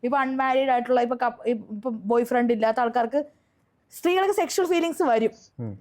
ഇപ്പൊ അൺമാരീഡ് ആയിട്ടുള്ള ഇപ്പൊ ബോയ് ഫ്രണ്ട് ഇല്ലാത്ത ആൾക്കാർക്ക് സ്ത്രീകൾക്ക് സെക്ഷൽ ഫീലിങ്സ് വരും.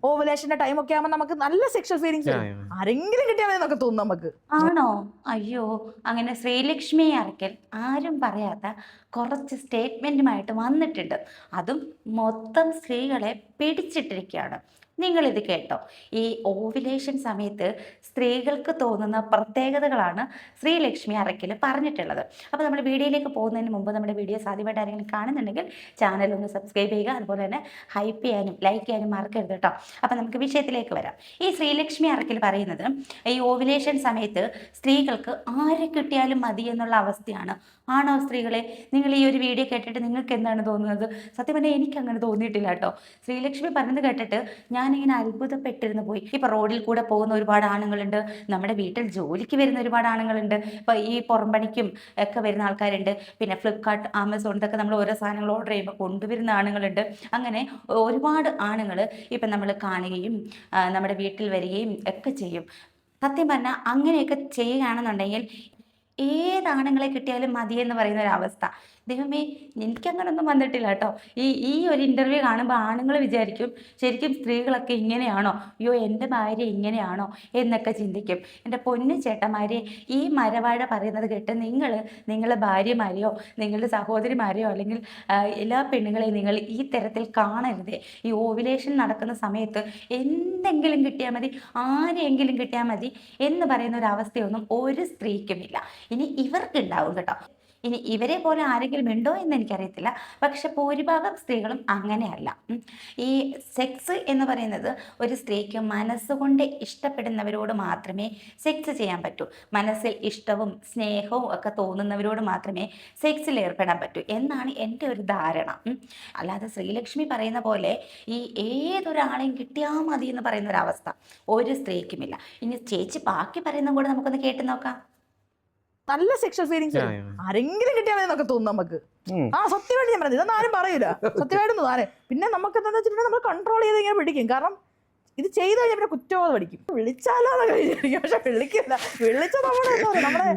ഓവുലേഷന്റെ ടൈം ഒക്കെ ആകുമ്പോൾ നമുക്ക് നല്ല സെക്ഷൽ ഫീലിങ്സ് വരും. ആരെങ്കിലും കിട്ടിയാൽ മതി എന്നൊക്കെ തോന്നും നമുക്ക്. ആണോ? അയ്യോ, അങ്ങനെ ശ്രീലക്ഷ്മി അറക്കൽ ആരും പറയാത്ത കുറച്ച് സ്റ്റേറ്റ്മെന്റുമായിട്ട് വന്നിട്ടുണ്ട്. അതും മൊത്തം സ്ത്രീകളെ പിടിച്ചിട്ടിരിക്കുകയാണ്. നിങ്ങളിത് കേട്ടോ. ഈ ഓവുലേഷൻ സമയത്ത് സ്ത്രീകൾക്ക് തോന്നുന്ന പ്രത്യേകതകളാണ് ശ്രീലക്ഷ്മി അറക്കൽ പറഞ്ഞിട്ടുള്ളത്. അപ്പോൾ നമ്മൾ വീഡിയോയിലേക്ക് പോകുന്നതിന് മുമ്പ് നമ്മുടെ വീഡിയോസ് ആദ്യമായിട്ട് ആരെങ്കിലും കാണുന്നുണ്ടെങ്കിൽ ചാനൽ ഒന്ന് സബ്സ്ക്രൈബ് ചെയ്യുക. അതുപോലെ തന്നെ ഹൈപ്പ് ചെയ്യാനും ലൈക്ക് ചെയ്യാനും മറക്കരുത് കേട്ടോ. അപ്പോൾ നമുക്ക് വിഷയത്തിലേക്ക് വരാം. ഈ ശ്രീലക്ഷ്മി അറക്കൽ പറയുന്നത് ഈ ഓവുലേഷൻ സമയത്ത് സ്ത്രീകൾക്ക് ആരെ കിട്ടിയാലും മതി എന്നുള്ള അവസ്ഥയാണ്. ആണോ സ്ത്രീകളെ? നിങ്ങൾ ഈ ഒരു വീഡിയോ കേട്ടിട്ട് നിങ്ങൾക്ക് എന്താണ് തോന്നുന്നത്? സത്യം പറഞ്ഞാൽ എനിക്ക് അങ്ങനെ തോന്നിയിട്ടില്ല കേട്ടോ. ശ്രീലക്ഷ്മി പറഞ്ഞത് കേട്ടിട്ട് ഞാനിങ്ങനെ അത്ഭുതപ്പെട്ടിരുന്നു പോയി. ഇപ്പം റോഡിൽ കൂടെ പോകുന്ന ഒരുപാട് ആണുങ്ങളുണ്ട്, നമ്മുടെ വീട്ടിൽ ജോലിക്ക് വരുന്ന ഒരുപാട് ആണുങ്ങളുണ്ട്, ഇപ്പോൾ ഈ പുറംപണിക്കും ഒക്കെ വരുന്ന ആൾക്കാരുണ്ട്, പിന്നെ ഫ്ലിപ്കാർട്ട്, ആമസോൺ ഇതൊക്കെ നമ്മൾ ഓരോ സാധനങ്ങൾ ഓർഡർ ചെയ്യുമ്പോൾ കൊണ്ടുവരുന്ന ആണുങ്ങളുണ്ട്. അങ്ങനെ ഒരുപാട് ആണുങ്ങൾ ഇപ്പം നമ്മൾ കാണുകയും നമ്മുടെ വീട്ടിൽ വരികയും ഒക്കെ ചെയ്യും. സത്യം പറഞ്ഞാൽ അങ്ങനെയൊക്കെ ചെയ്യുകയാണെന്നുണ്ടെങ്കിൽ ഏതാണുങ്ങളെ കിട്ടിയാലും മതിയെന്ന് പറയുന്ന ഒരവസ്ഥ. ദൈവമേ, എനിക്കങ്ങനൊന്നും വന്നിട്ടില്ല കേട്ടോ. ഈ ഒരു ഇൻ്റർവ്യൂ കാണുമ്പോൾ ആണുങ്ങൾ വിചാരിക്കും ശരിക്കും സ്ത്രീകളൊക്കെ ഇങ്ങനെയാണോ, അയ്യോ എൻ്റെ ഭാര്യ ഇങ്ങനെയാണോ എന്നൊക്കെ ചിന്തിക്കും. എൻ്റെ പൊന്നു ചേട്ടന്മാരെ, ഈ മരവാഴ പറയുന്നത് കേട്ട് നിങ്ങളുടെ ഭാര്യമാരെയോ നിങ്ങളുടെ സഹോദരിമാരെയോ അല്ലെങ്കിൽ എല്ലാ പെണ്ണുങ്ങളെയും നിങ്ങൾ ഈ തരത്തിൽ കാണരുതേ. ഈ ഓവുലേഷൻ നടക്കുന്ന സമയത്ത് എന്തെങ്കിലും കിട്ടിയാൽ മതി, ആരെയെങ്കിലും കിട്ടിയാൽ മതി എന്ന് പറയുന്ന ഒരു അവസ്ഥയൊന്നും ഒരു സ്ത്രീക്കുമില്ല. ഇനി ഇവർക്കുണ്ടാവും കേട്ടോ. ഇനി ഇവരെ പോലെ ആരെങ്കിലും ഉണ്ടോ എന്ന് എനിക്കറിയത്തില്ല. പക്ഷെ ഭൂരിഭാഗം സ്ത്രീകളും അങ്ങനെയല്ല. ഈ സെക്സ് എന്ന് പറയുന്നത് ഒരു സ്ത്രീക്ക് മനസ്സുകൊണ്ട് ഇഷ്ടപ്പെടുന്നവരോട് മാത്രമേ സെക്സ് ചെയ്യാൻ പറ്റൂ. മനസ്സിൽ ഇഷ്ടവും സ്നേഹവും ഒക്കെ തോന്നുന്നവരോട് മാത്രമേ സെക്സിൽ ഏർപ്പെടാൻ പറ്റൂ എന്നാണ് എൻ്റെ ഒരു ധാരണ. അല്ലാതെ ശ്രീലക്ഷ്മി പറയുന്ന പോലെ ഈ ഏതൊരാളെയും കിട്ടിയാൽ മതി എന്ന് പറയുന്ന ഒരു അവസ്ഥ ഒരു സ്ത്രീക്കുമില്ല. ഇനി ചേച്ചി ബാക്കി പറയുന്ന കൂടെ നമുക്കൊന്ന് കേട്ട് നോക്കാം. നല്ല സെക്ഷൽ ഫീലിങ്സ് ആരെങ്കിലും കിട്ടിയാൽ മതി എന്നൊക്കെ തോന്നും നമുക്ക്. സത്യമായിട്ട് ഞാൻ പറഞ്ഞത് ഇതൊന്നും ആരും പറയൂല. സത്യമായിട്ടൊന്നും ആരെ പിന്നെ നമുക്ക് എന്താണെന്ന് വെച്ചിട്ടുണ്ടെങ്കിൽ നമ്മൾ കൺട്രോൾ ചെയ്ത് ഇങ്ങനെ പിടിക്കും. കാരണം ഇത് ചെയ്ത് കഴിഞ്ഞാൽ പിന്നെ കുറ്റബോധം പഠിക്കും. വിളിച്ചാലോ എന്നൊക്കെ വിചാരിക്കും, പക്ഷെ വിളിക്കില്ല. വിളിച്ച നമ്മുടെ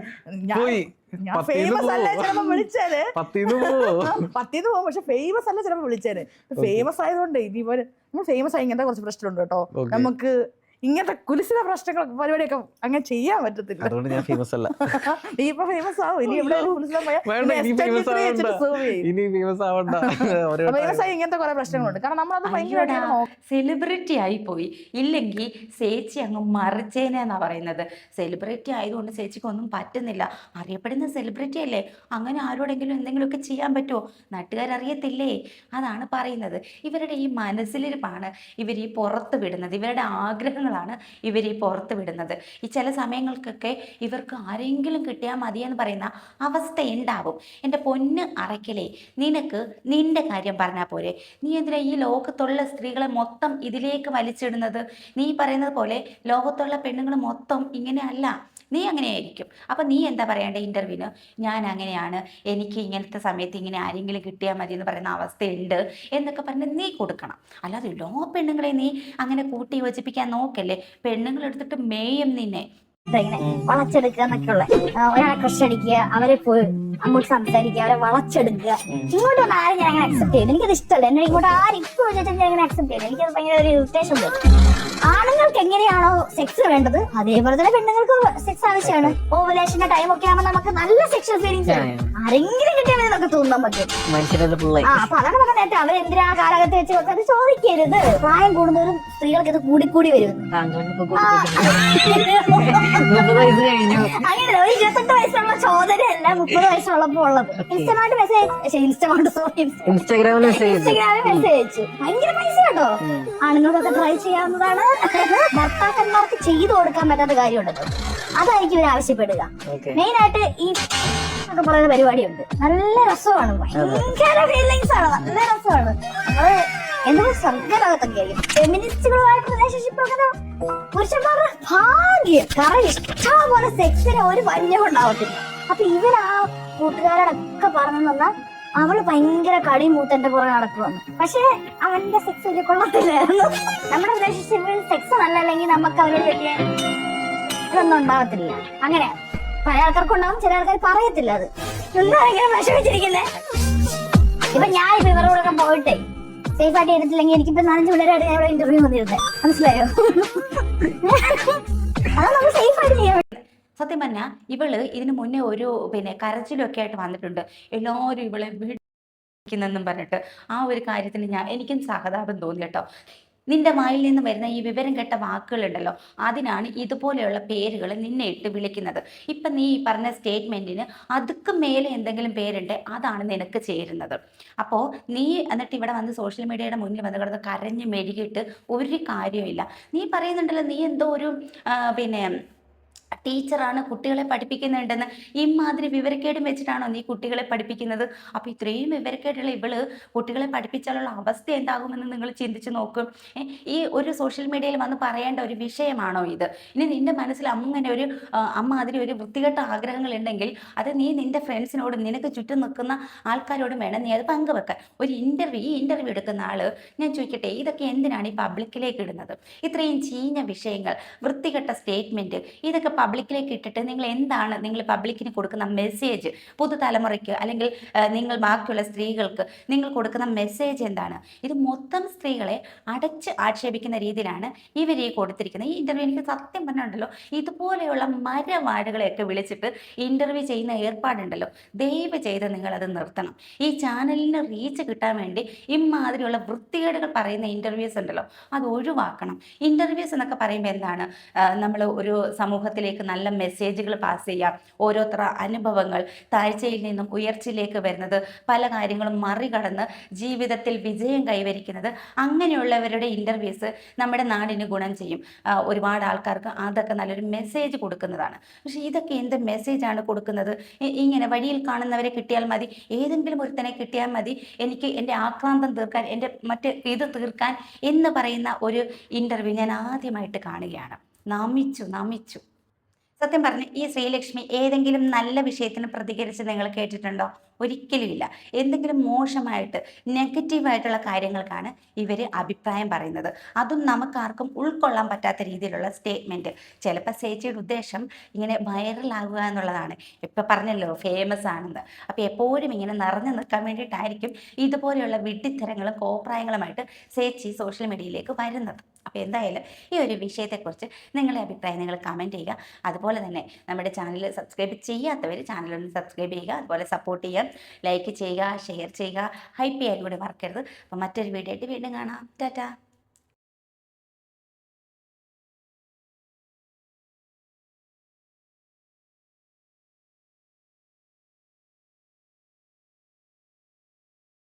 ഞാൻ ഫേമസ് അല്ല ചിലപ്പോ വിളിച്ചാല് പത്തിന്ന് പോകും, പക്ഷെ ഫേമസ് അല്ല ചിലപ്പോ വിളിച്ചാല്. ഫേമസ് ആയതുകൊണ്ട് ഇതുപോലെ നമ്മൾ ഫേമസ് ആയി ഇങ്ങനത്തെ കുറച്ച് പ്രശ്നമുണ്ട് കേട്ടോ. നമുക്ക് ഇങ്ങനത്തെ കുലിസിത പ്രശ്നങ്ങൾ പരിപാടിയൊക്കെ അങ്ങനെ ചെയ്യാൻ പറ്റത്തില്ല. അതുകൊണ്ട് ഞാൻ ഫേമസ് അല്ല. നീ ഇപ്പൊ ഫേമസ് ആവും. ഇനി ഇവിടെ ഫേമസ് ആയി ഇങ്ങനത്തെ കുറെ പ്രശ്നങ്ങളുണ്ട്. കാരണം നമ്മളത് ഭയങ്കരമായിട്ട് സെലിബ്രിറ്റി ആയി പോയി. ഇല്ലെങ്കിൽ ചേച്ചി അങ്ങ് മറിച്ചേനെന്നാ പറയുന്നത്. സെലിബ്രിറ്റി ആയതുകൊണ്ട് ചേച്ചിക്ക് ഒന്നും പറ്റുന്നില്ല. അറിയപ്പെടുന്ന സെലിബ്രിറ്റി അല്ലേ, അങ്ങനെ ആരോടെങ്കിലും എന്തെങ്കിലുമൊക്കെ ചെയ്യാൻ പറ്റുമോ? നാട്ടുകാരറിയത്തില്ലേ? അതാണ് പറയുന്നത്. ഇവരുടെ ഈ മനസ്സിലിരിപ്പാണ് ഇവർ ഈ പുറത്ത് വിടുന്നത്. ഇവരുടെ ആഗ്രഹങ്ങൾ ഇവർ ഈ പുറത്ത് വിടുന്നത്. ഈ ചില സമയങ്ങൾക്കൊക്കെ ഇവർക്ക് ആരെങ്കിലും കിട്ടിയാൽ മതിയെന്ന് പറയുന്ന അവസ്ഥ ഉണ്ടാവും. എൻ്റെ പൊന്ന് അറയ്ക്കലേ, നിനക്ക് നിന്റെ കാര്യം പറഞ്ഞാൽ പോരെ? നീ എന്തിനാ ഈ ലോകത്തുള്ള സ്ത്രീകളെ മൊത്തം ഇതിലേക്ക് വലിച്ചിടുന്നത്? നീ പറയുന്നത് പോലെ ലോകത്തുള്ള പെണ്ണുങ്ങൾ മൊത്തം ഇങ്ങനെയല്ല. നീ അങ്ങനെയായിരിക്കും. അപ്പം നീ എന്താ പറയേണ്ട ഇൻ്റർവ്യൂവിന്? ഞാൻ അങ്ങനെയാണ്, എനിക്ക് ഇങ്ങനത്തെ സമയത്ത് ഇങ്ങനെ ആരെങ്കിലും കിട്ടിയാൽ മതി എന്ന് പറയുന്ന അവസ്ഥയുണ്ട് എന്നൊക്കെ പറഞ്ഞ് നീ കൊടുക്കണം. അല്ലാതെ എല്ലാ പെണ്ണുങ്ങളെ നീ അങ്ങനെ കൂട്ടി യോജിപ്പിക്കാൻ നോക്കല്ലേ. പെണ്ണുങ്ങൾ എടുത്തിട്ട് മേയും നിന്നെ. വളച്ചെടുക്കുക എന്നൊക്കെയുള്ള ഒരാളെ ക്രഷ് അടിക്കുക, അവരെ പോയി അങ്ങോട്ട് സംസാരിക്കുക, അവരെ വളച്ചെടുക്കുക. ഇങ്ങോട്ട് വന്ന് ആരും ഞാൻ അങ്ങനെ അക്സെപ്റ്റ് ചെയ്തു. എനിക്കത് ഇഷ്ടമല്ല. എന്നെ ഇങ്ങോട്ട് ആരും ഇപ്പോൾ വിചാരിച്ചാൽ ഞാൻ അങ്ങനെ അക്സെപ്റ്റ് ചെയ്തു. എനിക്കത് ഭയങ്കര ഒരു ഇറിറ്റേഷൻ വരും. ആണുങ്ങൾക്ക് എങ്ങനെയാണോ സെക്സ് വേണ്ടത് അതേപോലെ തന്നെ പെണ്ണുങ്ങൾക്ക് സെക്സ് ആവശ്യമാണ്. ഓവുലേഷന്റെ ടൈം ഒക്കെ ആകുമ്പോൾ നമുക്ക് നല്ല സെക്ഷൽ ഫീലിങ്സ് ആരെങ്കിലും കിട്ടിയാൽ എന്നൊക്കെ തോന്നും നമുക്ക്. അപ്പൊ അതാണ് പറഞ്ഞ നേരത്തെ അവരെന്തിനാ കാലഘട്ടത്തിൽ വെച്ച് അത് ചോദിക്കരുത്. പ്രായം കൂടുന്നവരും സ്ത്രീകൾക്ക് ഇത് കൂടിക്കൂടി വരും. അങ്ങനെ ഒരു 28 വയസ്സുള്ള ചോദനയല്ല 30 വയസ്സുള്ളപ്പോ ഉള്ളത്. ഇൻസ്റ്റഗ്രാമിൽ മെസ്സേജ് അയച്ചു. ഭയങ്കര പൈസ കേട്ടോ. ആണുങ്ങൾക്കൊക്കെ ട്രൈ ചെയ്യാവുന്നതാണ്. ഭർത്താക്കന്മാർക്ക് ചെയ്തു കൊടുക്കാൻ പറ്റാത്ത കാര്യമുണ്ടല്ലോ, അതായിരിക്കും ഇവർ ആവശ്യപ്പെടുക. മെയിൻ ആയിട്ട് ഈ ഒക്കെ പറയുന്ന പരിപാടിയുണ്ട്. നല്ല രസമാണ്, ഭയങ്കര ഫീലിങ്സ് ആണ്, നല്ല രസമാണ്. നമ്മള് എന്തൊരു സ്വർഗലോകത്തൊക്കെ ആയിരിക്കും. ഫെമിനിസ്റ്റുകളുമായിട്ട് റിലേഷൻഷിപ്പ് ഒക്കെ പുരുഷന്മാരുടെ ഭാഗ്യം. കാരണം ഇഷ്ടംപോലെ സെക്സിന് ഒരു വന്യം ഉണ്ടാവത്തില്ല. അപ്പൊ ഇവരാ കൂട്ടുകാരോടൊക്കെ പറഞ്ഞു തന്നാൽ അവള് ഭയങ്കര കടി മൂത്തന്റെ പുറകെ നടക്കുവന്നു. പക്ഷെ അവന്റെ സെക്സ് വലിയ കൊള്ളത്തില്ലായിരുന്നു. നമ്മുടെ റിലേഷൻഷിപ്പിൽ സെക്സ് നല്ലല്ലെങ്കിൽ നമുക്ക് അവരോട് വലിയ ഇതൊന്നും ഉണ്ടാവത്തില്ല. അങ്ങനെ പല ആൾക്കാർക്കുണ്ടാവും, ചില ആൾക്കാർ പറയത്തില്ല. അത് എന്താ ഇങ്ങനെ വിഷമിച്ചിരിക്കുന്നേ? ഇപ്പൊ ഞാൻ ഇപ്പൊ ഇവരുടെ കൂടെ പോയിട്ടേ സേഫ് ആയിട്ട് എടുത്തില്ലെങ്കിൽ എനിക്കിപ്പോ 4 പിള്ളേരായിട്ട് ഞാൻ ഇവിടെ ഇന്റർവ്യൂ വന്നിരുന്നേ, മനസ്സിലായോ? അതാ നമ്മൾ സേഫ് ആയിട്ട് ചെയ്യാൻ. സത്യം പറഞ്ഞാൽ ഇവള് ഇതിനു മുന്നേ ഒരു കരച്ചിലൊക്കെ ആയിട്ട് വന്നിട്ടുണ്ട്. എല്ലാവരും ഇവളെ െന്നും പറഞ്ഞിട്ട് ആ ഒരു കാര്യത്തിന് എനിക്കും സഹതാപം തോന്നി കേട്ടോ. നിന്റെ വായിൽ നിന്ന് വരുന്ന ഈ വിവരം കെട്ട വാക്കുകളുണ്ടല്ലോ, അതിനാണ് ഇതുപോലെയുള്ള പേരുകൾ നിന്നെ ഇട്ട് വിളിക്കുന്നത്. ഇപ്പം നീ ഈ പറഞ്ഞ സ്റ്റേറ്റ്മെൻറ്റിന് അതുക്കും മേലെ എന്തെങ്കിലും പേരുണ്ട്, അതാണ് നിനക്ക് ചേരുന്നത്. അപ്പോൾ നീ എന്നിട്ട് ഇവിടെ വന്ന് സോഷ്യൽ മീഡിയയുടെ മുന്നിൽ വന്ന് കിടന്ന് കരഞ്ഞ് മെഴുകിയിട്ട് ഒരു കാര്യമില്ല. നീ പറയുന്നുണ്ടല്ലോ നീ എന്തോ ഒരു ടീച്ചറാണ്, കുട്ടികളെ പഠിപ്പിക്കുന്നുണ്ടെന്ന്. ഇമാതിരി വിവരക്കേടും വെച്ചിട്ടാണോ നീ കുട്ടികളെ പഠിപ്പിക്കുന്നത്? അപ്പോൾ ഇത്രയും വിവരക്കേടുള്ള ഇവള് കുട്ടികളെ പഠിപ്പിച്ചാലുള്ള അവസ്ഥ എന്താകുമെന്ന് നിങ്ങൾ ചിന്തിച്ച് നോക്കും. ഈ ഒരു സോഷ്യൽ മീഡിയയിൽ വന്ന് പറയേണ്ട ഒരു വിഷയമാണോ ഇത്? ഇനി നിന്റെ മനസ്സിൽ അങ്ങനെ ഒരു അമ്മാതിരി ഒരു വൃത്തികെട്ട ആഗ്രഹങ്ങൾ ഉണ്ടെങ്കിൽ അത് നീ നിന്റെ ഫ്രണ്ട്സിനോടും നിനക്ക് ചുറ്റും നിൽക്കുന്ന ആൾക്കാരോടും വേണം നീ അത് പങ്കുവെക്കാൻ. ഈ ഇന്റർവ്യൂ എടുക്കുന്ന ആള്, ഞാൻ ചോദിക്കട്ടെ, ഇതൊക്കെ എന്തിനാണ് ഈ പബ്ലിക്കിലേക്ക് ഇടുന്നത്? ഇത്രയും ചീഞ്ഞ വിഷയങ്ങൾ, വൃത്തികെട്ട സ്റ്റേറ്റ്മെന്റ്, ഇതൊക്കെ പബ്ലിക്കിലേക്ക് ഇട്ടിട്ട് നിങ്ങൾ പബ്ലിക്കിന് കൊടുക്കുന്ന മെസ്സേജ്, പുതുതലമുറയ്ക്ക് അല്ലെങ്കിൽ നിങ്ങൾ ബാക്കിയുള്ള സ്ത്രീകൾക്ക് നിങ്ങൾ കൊടുക്കുന്ന മെസ്സേജ് എന്താണ്? ഇത് മൊത്തം സ്ത്രീകളെ അടച്ച് ആക്ഷേപിക്കുന്ന രീതിയിലാണ് ഇവർ ഈ കൊടുത്തിരിക്കുന്നത്. ഈ ഇന്റർവ്യൂ എനിക്ക് സത്യം പറഞ്ഞിട്ടുണ്ടല്ലോ, ഇതുപോലെയുള്ള മരവാഴകളെയൊക്കെ വിളിച്ചിട്ട് ഇന്റർവ്യൂ ചെയ്യുന്ന ഏർപ്പാടുണ്ടല്ലോ, ദയവ് ചെയ്ത് നിങ്ങളത് നിർത്തണം. ഈ ചാനലിന് റീച്ച് കിട്ടാൻ വേണ്ടി ഇമാതിരിയുള്ള വൃത്തികേടുകൾ പറയുന്ന ഇന്റർവ്യൂസ് ഉണ്ടല്ലോ, അത് ഒഴിവാക്കണം. ഇന്റർവ്യൂസ് എന്നൊക്കെ പറയുമ്പോൾ എന്താണ്, നമ്മൾ ഒരു സമൂഹത്തിലേക്ക് നല്ല മെസ്സേജുകൾ പാസ് ചെയ്യാം, ഓരോരുത്തർ അനുഭവങ്ങൾ, താഴ്ചയിൽ നിന്നും ഉയർച്ചയിലേക്ക് വരുന്നത്, പല കാര്യങ്ങളും മറികടന്ന് ജീവിതത്തിൽ വിജയം കൈവരിക്കുന്നത്, അങ്ങനെയുള്ളവരുടെ ഇൻ്റർവ്യൂസ് നമ്മുടെ നാടിന് ഗുണം ചെയ്യും. ഒരുപാട് ആൾക്കാർക്ക് അതൊക്കെ നല്ലൊരു മെസ്സേജ് കൊടുക്കുന്നതാണ്. പക്ഷേ ഇതൊക്കെ എന്ത് മെസ്സേജാണ് കൊടുക്കുന്നത്? ഇങ്ങനെ വഴിയിൽ കാണുന്നവരെ കിട്ടിയാൽ മതി, ഏതെങ്കിലും ഒരുത്തനെ കിട്ടിയാൽ മതി, എനിക്ക് എൻ്റെ ആക്രാന്തം തീർക്കാൻ, എൻ്റെ ഇത് തീർക്കാൻ എന്ന് പറയുന്ന ഒരു ഇൻ്റർവ്യൂ ഞാൻ ആദ്യമായിട്ട് കാണുകയാണ്. നമിച്ചു. സത്യം പറഞ്ഞ് ഈ ശ്രീലക്ഷ്മി ഏതെങ്കിലും നല്ല വിഷയത്തിന് പ്രതികരിച്ച് നിങ്ങൾ കേട്ടിട്ടുണ്ടോ? ഒരിക്കലുമില്ല. എന്തെങ്കിലും മോശമായിട്ട് നെഗറ്റീവായിട്ടുള്ള കാര്യങ്ങൾക്കാണ് ഇവർ അഭിപ്രായം പറയുന്നത്. അതും നമുക്കാർക്കും ഉൾക്കൊള്ളാൻ പറ്റാത്ത രീതിയിലുള്ള സ്റ്റേറ്റ്മെൻറ്റ്. ചിലപ്പോൾ ചേച്ചിയുടെ ഉദ്ദേശം ഇങ്ങനെ വൈറലാകുക എന്നുള്ളതാണ്. ഇപ്പം പറഞ്ഞല്ലോ ഫേമസ് ആണെന്ന്. അപ്പോൾ എപ്പോഴും ഇങ്ങനെ നിറഞ്ഞു നിൽക്കാൻ വേണ്ടിയിട്ടായിരിക്കും ഇതുപോലെയുള്ള വിഡ്ഢിത്തരങ്ങളും കോപ്രായങ്ങളുമായിട്ട് ചേച്ചി സോഷ്യൽ മീഡിയയിലേക്ക് വരുന്നത്. അപ്പോൾ എന്തായാലും ഈ ഒരു വിഷയത്തെക്കുറിച്ച് നിങ്ങളുടെ അഭിപ്രായം നിങ്ങൾ കമൻറ്റ് ചെയ്യുക. അതുപോലെ തന്നെ നമ്മുടെ ചാനൽ സബ്സ്ക്രൈബ് ചെയ്യാത്തവർ ചാനലൊന്ന് സബ്സ്ക്രൈബ് ചെയ്യുക, അതുപോലെ സപ്പോർട്ട് ചെയ്യുക, ലൈക്ക് ചെയ്യുക, ഷെയർ ചെയ്യുക, ഹൈപ്പ് ചെയ്യാൻ കൂടി മറക്കരുത്. അപ്പോൾ മറ്റൊരു വീഡിയോ ആയിട്ട് വീണ്ടും കാണാം. ടാറ്റാ.